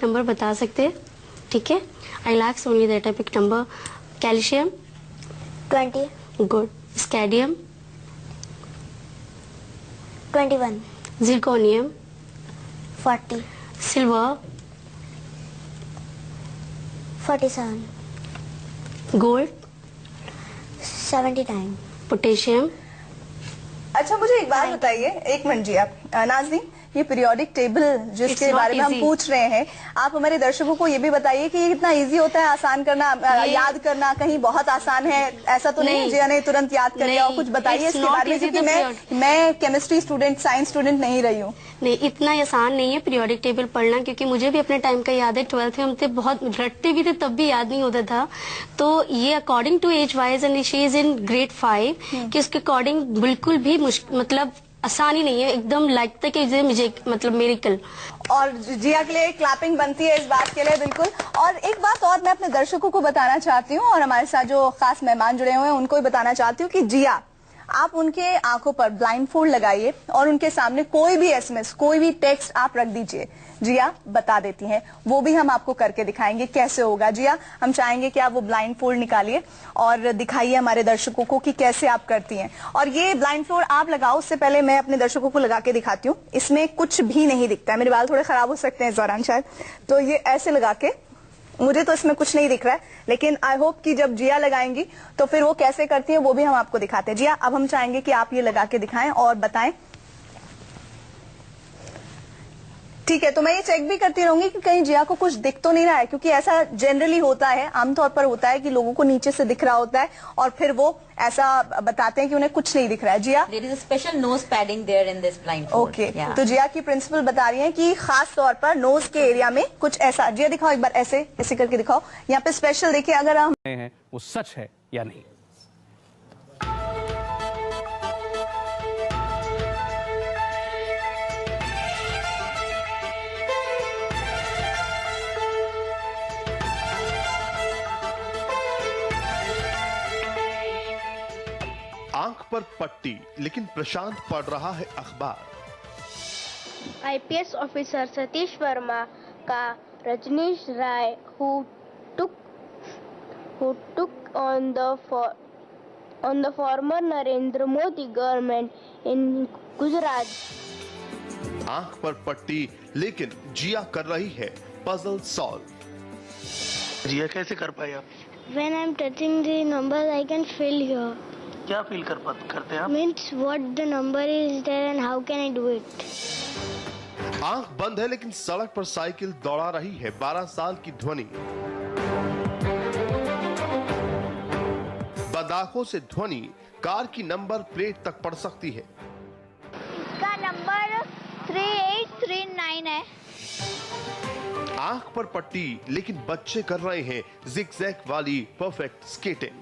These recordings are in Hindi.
पिक नंबर बता सकते हैं? ठीक है, I like only that I pick number. Calcium 20, good. Scandium 21, zirconium 40, silver 47, gold 79, potassium. अच्छा मुझे एक बात बताइए, एक मिनट जी आप नाज़नीन, ये पीरियोडिक टेबल जिसके बारे में हम पूछ रहे हैं, आप हमारे दर्शकों को ये भी बताइए कि ये कितना इजी होता है आसान करना, याद करना, कहीं बहुत आसान है ऐसा तो नहीं है जिया ने तुरंत याद कर लिया? और कुछ बताइए इसके बारे में, क्योंकि मैं केमिस्ट्री स्टूडेंट, साइंस स्टूडेंट नहीं रही हूँ। नहीं, इतना आसान नहीं है पीरियोडिक टेबल पढ़ना, क्योंकि मुझे भी अपने टाइम का याद है, 12th में हम थे, बहुत रटते भी थे, तब भी याद नहीं होता था। तो ये according to age wise and she is in grade 5 कि उसके अकॉर्डिंग बिल्कुल भी मतलब आसानी नहीं है, एकदम लगता है कि मुझे मतलब मेरिकल। और जिया के लिए क्लैपिंग बनती है इस बात के लिए, बिल्कुल। और एक बात और मैं अपने दर्शकों को बताना चाहती हूँ, और हमारे साथ जो खास मेहमान जुड़े हुए हैं उनको भी बताना चाहती हूँ कि जिया, आप उनके आंखों पर ब्लाइंड फोल्ड लगाइए और उनके सामने कोई भी एसएमएस, कोई भी टेक्स्ट आप रख दीजिए, जिया बता देती हैं। वो भी हम आपको करके दिखाएंगे कैसे होगा। जिया, हम चाहेंगे कि आप वो ब्लाइंड फोल्ड निकालिए और दिखाइए हमारे दर्शकों को कि कैसे आप करती हैं। और ये ब्लाइंड फोल्ड आप लगाओ, उससे पहले मैं अपने दर्शकों को लगा के दिखाती हूँ। इसमें कुछ भी नहीं दिखता है, मेरे बाल थोड़े खराब हो सकते हैं इस दौरान शायद, तो ये ऐसे लगा के, मुझे तो इसमें कुछ नहीं दिख रहा है, लेकिन आई होप कि जब जिया लगाएंगी तो फिर वो कैसे करती है वो भी हम आपको दिखाते हैं। जिया, अब हम चाहेंगे कि आप ये लगा के दिखाएं और बताएं। ठीक है, तो मैं ये चेक भी करती रहूंगी कि कहीं जिया को कुछ दिख तो नहीं रहा है, क्योंकि ऐसा जनरली होता है, आमतौर पर होता है कि लोगों को नीचे से दिख रहा होता है और फिर वो ऐसा बताते हैं कि उन्हें कुछ नहीं दिख रहा है। Jiya, there is a special nose padding there in this blindfold. Okay, तो जिया की प्रिंसिपल बता रही हैं कि खास तौर पर नोज के एरिया में कुछ ऐसा। जिया दिखाओ एक बार, ऐसे ऐसे करके दिखाओ, यहाँ पे स्पेशल देखिए, अगर हम वो सच है या नहीं। आंख पर पट्टी, लेकिन प्रशांत पढ़ रहा है अखबार। आईपीएस ऑफिसर सतीश वर्मा का रजनीश राय who took on the former Narendra Modi government in Gujarat. आंख पर पट्टी, लेकिन जिया कर रही है पजल सॉल्व। जिया कैसे कर पाए आप? When I'm touching the numbers, I can feel here. क्या फील करते हैं आप? Means what the number is there and how can I do it. आंख बंद है लेकिन सड़क पर साइकिल दौड़ा रही है 12 साल की ध्वनि। बंद आंखों से ध्वनि कार की नंबर प्लेट तक पड़ सकती है। इसका नंबर 3839 है। आंख पर पट्टी, लेकिन बच्चे कर रहे हैं जिगजैग वाली परफेक्ट स्केटिंग।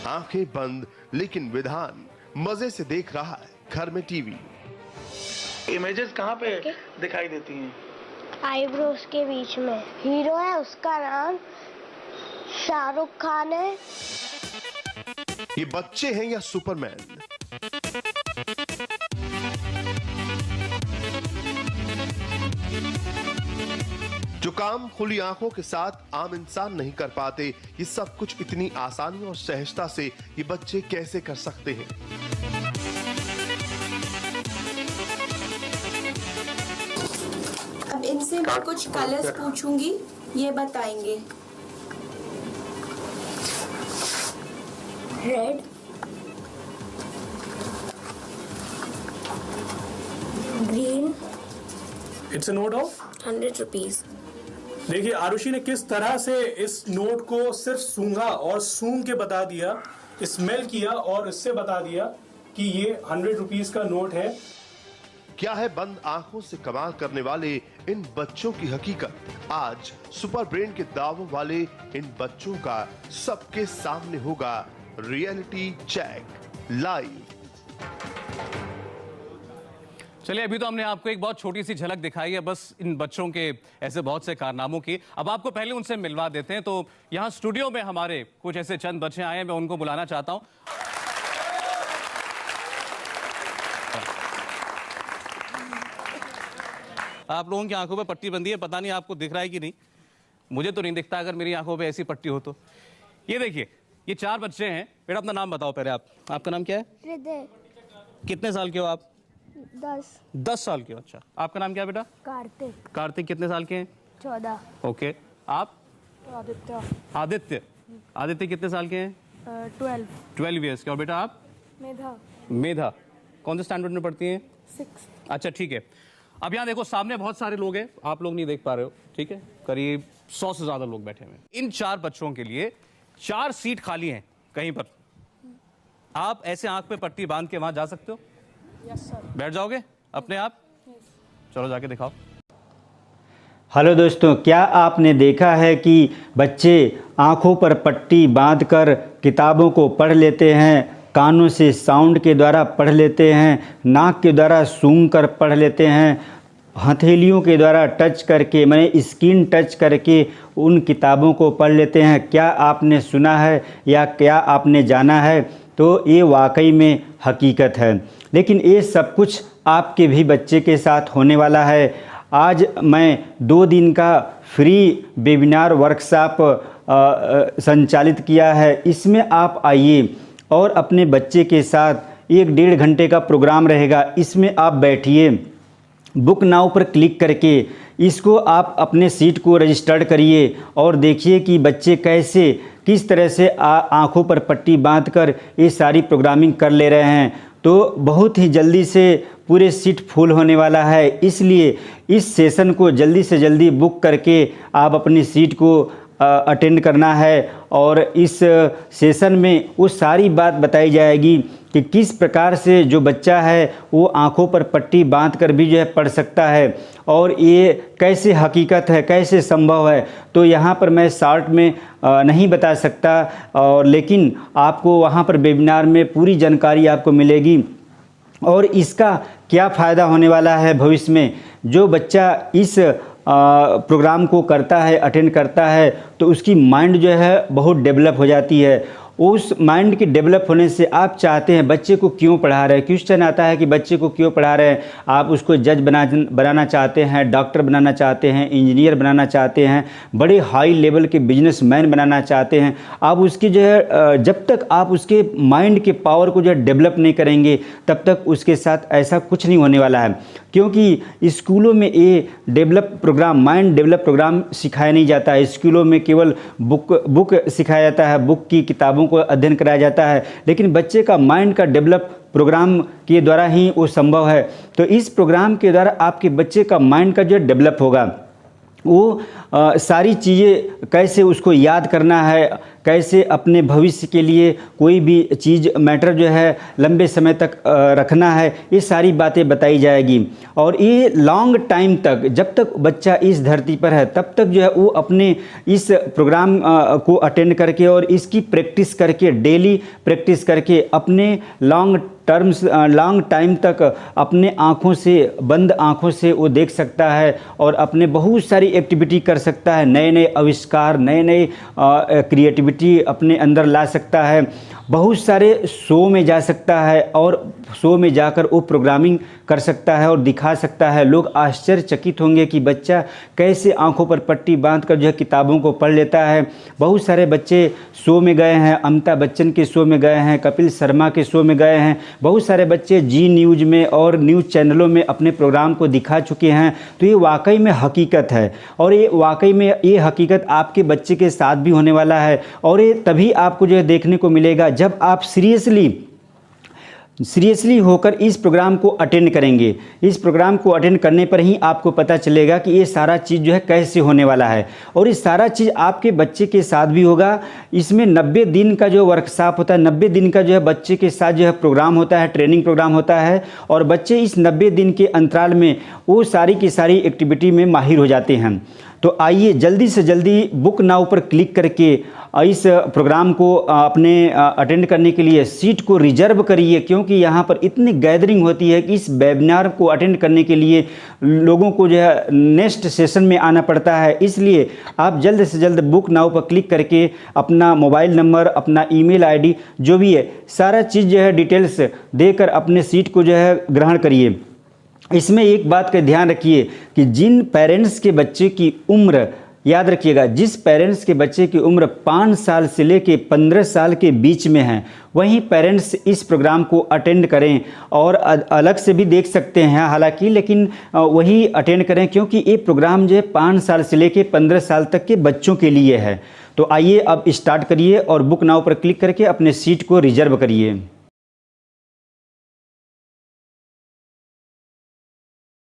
आंखें बंद, लेकिन विधान मजे से देख रहा है घर में टीवी। इमेजेस कहाँ पे दिखाई देती हैं? आईब्रोज के बीच में। हीरो है, उसका नाम शाहरुख खान है। ये बच्चे हैं या सुपरमैन? जो काम खुली आंखों के साथ आम इंसान नहीं कर पाते, ये सब कुछ इतनी आसानी और सहजता से ये बच्चे कैसे कर सकते हैं? अब इनसे मैं कुछ कलर्स पूछूंगी, ये बताएंगे। Red, green. It's a note of 100 rupees. देखिए आरुषि ने किस तरह से इस नोट को सिर्फ सूंघा और सूंघ के बता दिया, स्मेल किया और इससे बता दिया कि ये 100 रुपीज का नोट है। क्या है बंद आंखों से कमाल करने वाले इन बच्चों की हकीकत? आज सुपर ब्रेन के दावों वाले इन बच्चों का सबके सामने होगा रियलिटी चेक लाइव। चलिए, अभी तो हमने आपको एक बहुत छोटी सी झलक दिखाई है बस इन बच्चों के ऐसे बहुत से कारनामों की। अब आपको पहले उनसे मिलवा देते हैं। तो यहाँ स्टूडियो में हमारे कुछ ऐसे चंद बच्चे आए हैं, मैं उनको बुलाना चाहता हूँ। आप लोगों की आंखों पे पट्टी बंधी है, पता नहीं आपको दिख रहा है कि नहीं, मुझे तो नहीं दिखता अगर मेरी आंखों पे ऐसी पट्टी हो तो। ये देखिए, ये 4 बच्चे हैं। बेटा अपना नाम बताओ पहले। आपका नाम क्या है? हृदय। कितने साल के हो आप? 10 साल के हो। अच्छा, आपका नाम क्या है बेटा? कार्तिक। कार्तिक कितने साल के हैं? 14। ओके, आप? आदित्य। आदित्य कितने साल के हैं? 12 ईयर्स के। और बेटा आप? मेधा कौन से स्टैंडर्ड में पढ़ती हैं? 6। अच्छा ठीक है। अब यहाँ देखो, सामने बहुत सारे लोग हैं, आप लोग नहीं देख पा रहे हो, ठीक है, करीब 100 से ज्यादा लोग बैठे हुए हैं। इन 4 बच्चों के लिए 4 सीट खाली हैं कहीं पर। आप ऐसे आंख पे पट्टी बांध के वहां जा सकते हो? Yes sir. बैठ जाओगे अपने आप? चलो जाके दिखाओ। हेलो दोस्तों, क्या आपने देखा है कि बच्चे आंखों पर पट्टी बांधकर किताबों को पढ़ लेते हैं, कानों से साउंड के द्वारा पढ़ लेते हैं, नाक के द्वारा सूंघ कर पढ़ लेते हैं, हथेलियों के द्वारा टच करके, मैंने स्किन टच करके उन किताबों को पढ़ लेते हैं। क्या आपने सुना है या क्या आपने जाना है? तो ये वाकई में हकीकत है। लेकिन ये सब कुछ आपके भी बच्चे के साथ होने वाला है। आज मैं 2 दिन का फ्री वेबिनार वर्कशॉप संचालित किया है। इसमें आप आइए और अपने बच्चे के साथ 1-1.5 घंटे का प्रोग्राम रहेगा। इसमें आप बैठिए, बुक नाउ पर क्लिक करके इसको आप अपने सीट को रजिस्टर्ड करिए और देखिए कि बच्चे कैसे किस तरह से आंखों पर पट्टी बांधकर ये सारी प्रोग्रामिंग कर ले रहे हैं। तो बहुत ही जल्दी से पूरे सीट फुल होने वाला है, इसलिए इस सेशन को जल्दी से जल्दी बुक करके आप अपनी सीट को अटेंड करना है। और इस सेशन में वो सारी बात बताई जाएगी कि किस प्रकार से जो बच्चा है वो आंखों पर पट्टी बांधकर भी जो है पढ़ सकता है और ये कैसे हकीकत है, कैसे संभव है। तो यहाँ पर मैं शॉर्ट में नहीं बता सकता, और लेकिन आपको वहाँ पर वेबिनार में पूरी जानकारी आपको मिलेगी। और इसका क्या फ़ायदा होने वाला है भविष्य में, जो बच्चा इस प्रोग्राम को करता है, अटेंड करता है, तो उसकी माइंड जो है बहुत डेवलप हो जाती है। उस माइंड के डेवलप होने से आप चाहते हैं बच्चे को क्यों पढ़ा रहे हैं, क्वेश्चन आता है कि बच्चे को क्यों पढ़ा रहे हैं। आप उसको जज बनाना चाहते हैं, डॉक्टर बनाना चाहते हैं, इंजीनियर बनाना चाहते हैं, बड़े हाई लेवल के बिजनेसमैन बनाना चाहते हैं। आप उसकी जो है जब तक आप उसके माइंड के पावर को जो है डेवलप नहीं करेंगे तब तक उसके साथ ऐसा कुछ नहीं होने वाला है। क्योंकि स्कूलों में ये develop programme, mind develop programme सिखाया नहीं जाता है। स्कूलों में केवल बुक सिखाया जाता है, बुक की किताबों को अध्ययन कराया जाता है, लेकिन बच्चे का माइंड का डेवलप प्रोग्राम के द्वारा ही वो संभव है। तो इस प्रोग्राम के द्वारा आपके बच्चे का माइंड का जो डेवलप होगा, वो सारी चीज़ें कैसे उसको याद करना है, कैसे अपने भविष्य के लिए कोई भी चीज़ मैटर जो है लंबे समय तक रखना है, ये सारी बातें बताई जाएगी। और ये लॉन्ग टाइम तक, जब तक बच्चा इस धरती पर है तब तक जो है वो अपने इस प्रोग्राम को अटेंड करके और इसकी प्रैक्टिस करके, डेली प्रैक्टिस करके अपने लॉन्ग टाइम तक अपने आँखों से, बंद आँखों से वो देख सकता है और अपने बहुत सारी एक्टिविटी कर सकता है, नए नए आविष्कार, नए नए क्रिएटिविटी अपने अंदर ला सकता है, बहुत सारे शो में जा सकता है और शो में जाकर वो प्रोग्रामिंग कर सकता है और दिखा सकता है। लोग आश्चर्यचकित होंगे कि बच्चा कैसे आंखों पर पट्टी बांधकर जो है किताबों को पढ़ लेता है। बहुत सारे बच्चे शो में गए हैं, अमिताभ बच्चन के शो में गए हैं, कपिल शर्मा के शो में गए हैं, बहुत सारे बच्चे जी न्यूज़ में और न्यूज़ चैनलों में अपने प्रोग्राम को दिखा चुके हैं। तो ये वाकई में हकीकत है और ये वाकई में ये हकीकत आपके बच्चे के साथ भी होने वाला है। और ये तभी आपको जो है देखने को मिलेगा जब आप सीरियसली होकर इस प्रोग्राम को अटेंड करेंगे। इस प्रोग्राम को अटेंड करने पर ही आपको पता चलेगा कि ये सारा चीज़ जो है कैसे होने वाला है और ये सारा चीज़ आपके बच्चे के साथ भी होगा। इसमें 90 दिन का जो वर्कशॉप होता है, 90 दिन का जो है बच्चे के साथ जो है प्रोग्राम होता है, ट्रेनिंग प्रोग्राम होता है और बच्चे इस 90 दिन के अंतराल में वो सारी की सारी एक्टिविटी में माहिर हो जाते हैं। तो आइए जल्दी से जल्दी बुक नाउ पर क्लिक करके इस प्रोग्राम को अपने अटेंड करने के लिए सीट को रिजर्व करिए, क्योंकि यहाँ पर इतनी गैदरिंग होती है कि इस वेबिनार को अटेंड करने के लिए लोगों को जो है नेक्स्ट सेशन में आना पड़ता है। इसलिए आप जल्द से जल्द बुक नाउ पर क्लिक करके अपना मोबाइल नंबर, अपना ईमेल आईडी जो भी है सारा चीज़ जो है डिटेल्स देकर अपने सीट को जो है ग्रहण करिए। इसमें एक बात का ध्यान रखिए कि जिन पेरेंट्स के बच्चे की उम्र, याद रखिएगा, जिस पेरेंट्स के बच्चे की उम्र 5 साल से लेके 15 साल के बीच में है, वहीं पेरेंट्स इस प्रोग्राम को अटेंड करें। और अलग से भी देख सकते हैं हालांकि, लेकिन वही अटेंड करें क्योंकि ये प्रोग्राम जो है 5 साल से लेके 15 साल तक के बच्चों के लिए है। तो आइए अब स्टार्ट करिए और बुक नाउ पर क्लिक करके अपने सीट को रिजर्व करिए।